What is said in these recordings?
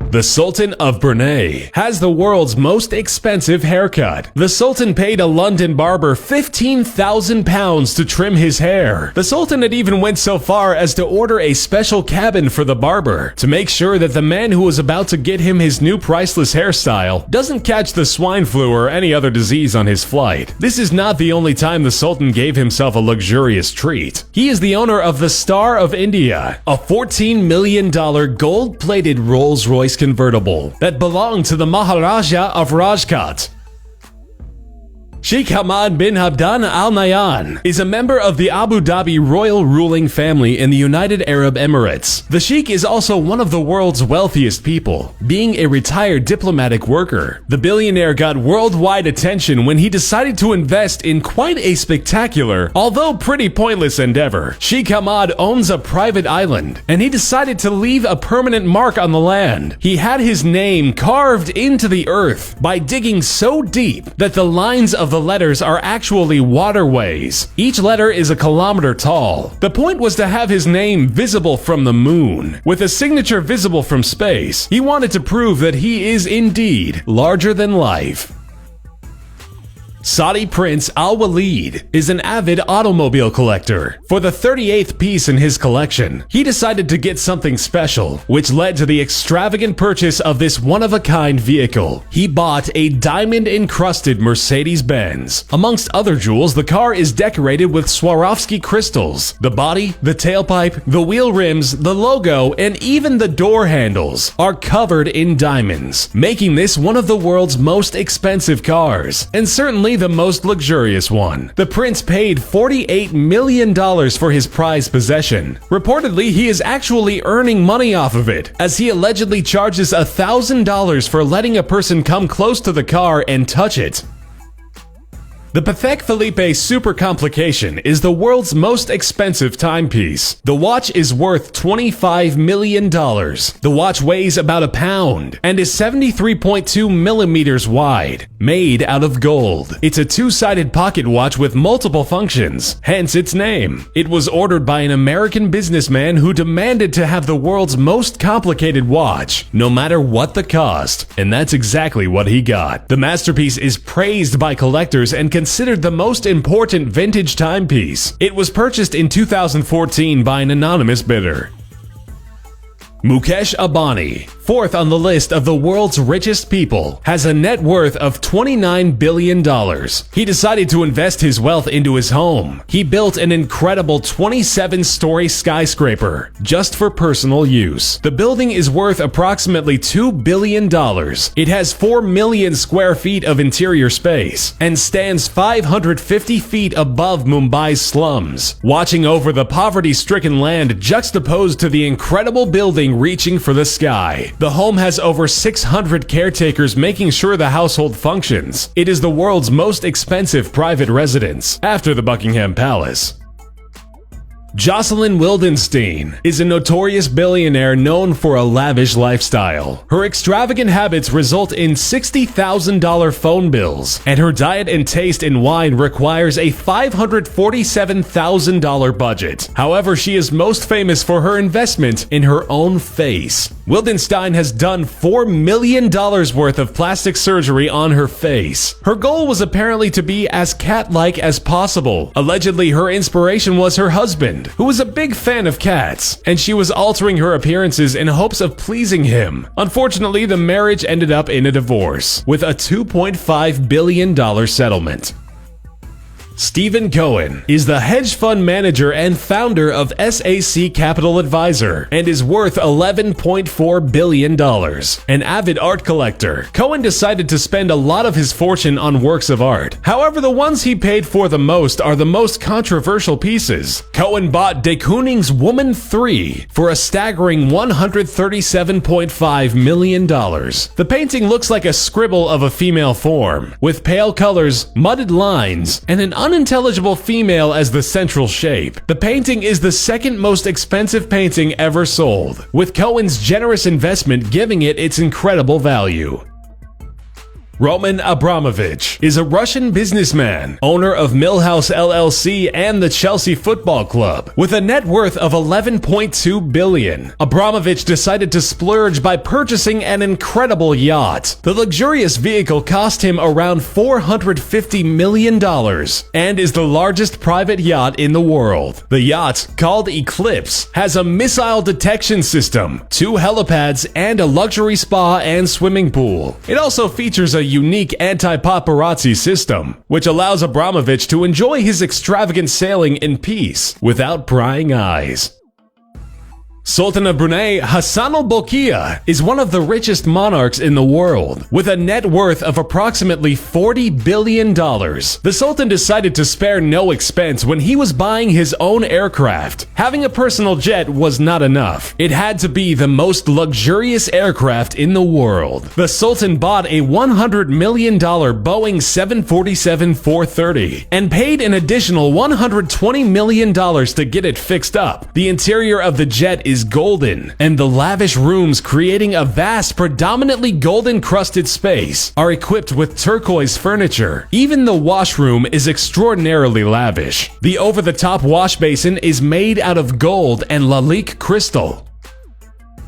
The Sultan of Brunei has the world's most expensive haircut. The Sultan paid a London barber £15,000 to trim his hair. The Sultan had even went so far as to order a special cabin for the barber to make sure that the man who was about to get him his new priceless hairstyle doesn't catch the swine flu or any other disease on his flight. This is not the only time the Sultan gave himself a luxurious treat. He is the owner of the Star of India, a $14 million gold-plated Rolls-Royce convertible that belonged to the Maharaja of Rajkot. Sheikh Hamad bin Abdullah Al Nahyan is a member of the Abu Dhabi royal ruling family in the United Arab Emirates. The Sheikh is also one of the world's wealthiest people, being a retired diplomatic worker. The billionaire got worldwide attention when he decided to invest in quite a spectacular, although pretty pointless endeavor. Sheikh Hamad owns a private island, and he decided to leave a permanent mark on the land. He had his name carved into the earth by digging so deep that the lines of the letters are actually waterways. Each letter is a kilometer tall. The point was to have his name visible from the moon, with a signature visible from space. He wanted to prove that he is indeed larger than life. Saudi Prince Al Walid is an avid automobile collector. For the 38th piece in his collection, he decided to get something special, which led to the extravagant purchase of this one-of-a-kind vehicle. He bought a diamond-encrusted Mercedes-Benz. Amongst other jewels, the car is decorated with Swarovski crystals. The body, the tailpipe, the wheel rims, the logo, and even the door handles are covered in diamonds, making this one of the world's most expensive cars, and certainly the most luxurious one. The prince paid $48 million for his prized possession. Reportedly, he is actually earning money off of it, as he allegedly charges $1,000 for letting a person come close to the car and touch it. The Patek Philippe Super Complication is the world's most expensive timepiece. The watch is worth $25 million. The watch weighs about a pound and is 73.2 millimeters wide, made out of gold. It's a two-sided pocket watch with multiple functions, hence its name. It was ordered by an American businessman who demanded to have the world's most complicated watch, no matter what the cost, and that's exactly what he got. The masterpiece is praised by collectors and considered the most important vintage timepiece. It was purchased in 2014 by an anonymous bidder. Mukesh Ambani, fourth on the list of the world's richest people, has a net worth of $29 billion. He decided to invest his wealth into his home. He built an incredible 27-story skyscraper just for personal use. The building is worth approximately $2 billion. It has 4 million square feet of interior space and stands 550 feet above Mumbai's slums, watching over the poverty-stricken land juxtaposed to the incredible building reaching for the sky. The home has over 600 caretakers making sure the household functions. It is the world's most expensive private residence, after the Buckingham Palace. Jocelyn Wildenstein is a notorious billionaire known for a lavish lifestyle. Her extravagant habits result in $60,000 phone bills, and her diet and taste in wine requires a $547,000 budget. However, she is most famous for her investment in her own face. Wildenstein has done $4 million worth of plastic surgery on her face. Her goal was apparently to be as cat-like as possible. Allegedly, her inspiration was her husband, who was a big fan of cats, and she was altering her appearances in hopes of pleasing him. Unfortunately, the marriage ended up in a divorce, with a $2.5 billion settlement. Stephen Cohen is the hedge fund manager and founder of SAC Capital Advisor and is worth $11.4 billion. An avid art collector, Cohen decided to spend a lot of his fortune on works of art. However, the ones he paid for the most are the most controversial pieces. Cohen bought de Kooning's Woman 3 for a staggering $137.5 million. The painting looks like a scribble of a female form, with pale colors, mudded lines, and an unintelligible female as the central shape. The painting is the second most expensive painting ever sold, with Cohen's generous investment giving it its incredible value. Roman Abramovich is a Russian businessman, owner of Millhouse LLC and the Chelsea Football Club. With a net worth of $11.2 billion, Abramovich decided to splurge by purchasing an incredible yacht. The luxurious vehicle cost him around $450 million and is the largest private yacht in the world. The yacht, called Eclipse, has a missile detection system, 2 helipads, and a luxury spa and swimming pool. It also features a unique anti-paparazzi system, which allows Abramovich to enjoy his extravagant sailing in peace without prying eyes. Sultan of Brunei Hassan al-Bolkiah is one of the richest monarchs in the world, with a net worth of approximately $40 billion. The Sultan decided to spare no expense when he was buying his own aircraft. Having a personal jet was not enough. It had to be the most luxurious aircraft in the world. The Sultan bought a $100 million Boeing 747-430 and paid an additional $120 million to get it fixed up. The interior of the jet is golden, and the lavish rooms, creating a vast, predominantly gold-encrusted space, are equipped with turquoise furniture. Even the washroom is extraordinarily lavish. The over-the-top wash basin is made out of gold and Lalique crystal.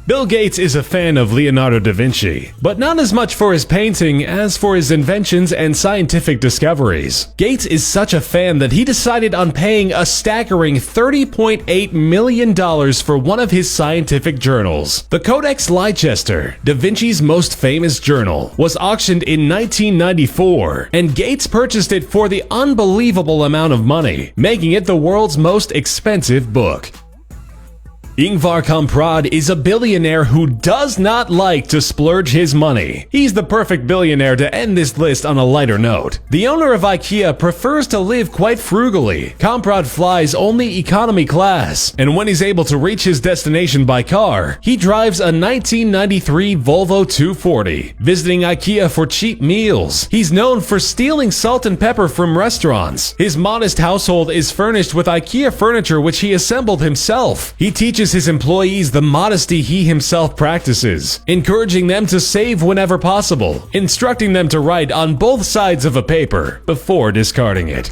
Bill Gates is a fan of Leonardo da Vinci, but not as much for his painting as for his inventions and scientific discoveries. Gates is such a fan that he decided on paying a staggering $30.8 million for one of his scientific journals. The Codex Leicester, da Vinci's most famous journal, was auctioned in 1994, and Gates purchased it for the unbelievable amount of money, making it the world's most expensive book. Ingvar Kamprad is a billionaire who does not like to splurge his money. He's the perfect billionaire to end this list on a lighter note. The owner of IKEA prefers to live quite frugally. Kamprad flies only economy class, and when he's able to reach his destination by car, he drives a 1993 Volvo 240, visiting IKEA for cheap meals. He's known for stealing salt and pepper from restaurants. His modest household is furnished with IKEA furniture which he assembled himself. He teaches his employees the modesty he himself practices, encouraging them to save whenever possible, instructing them to write on both sides of a paper before discarding it.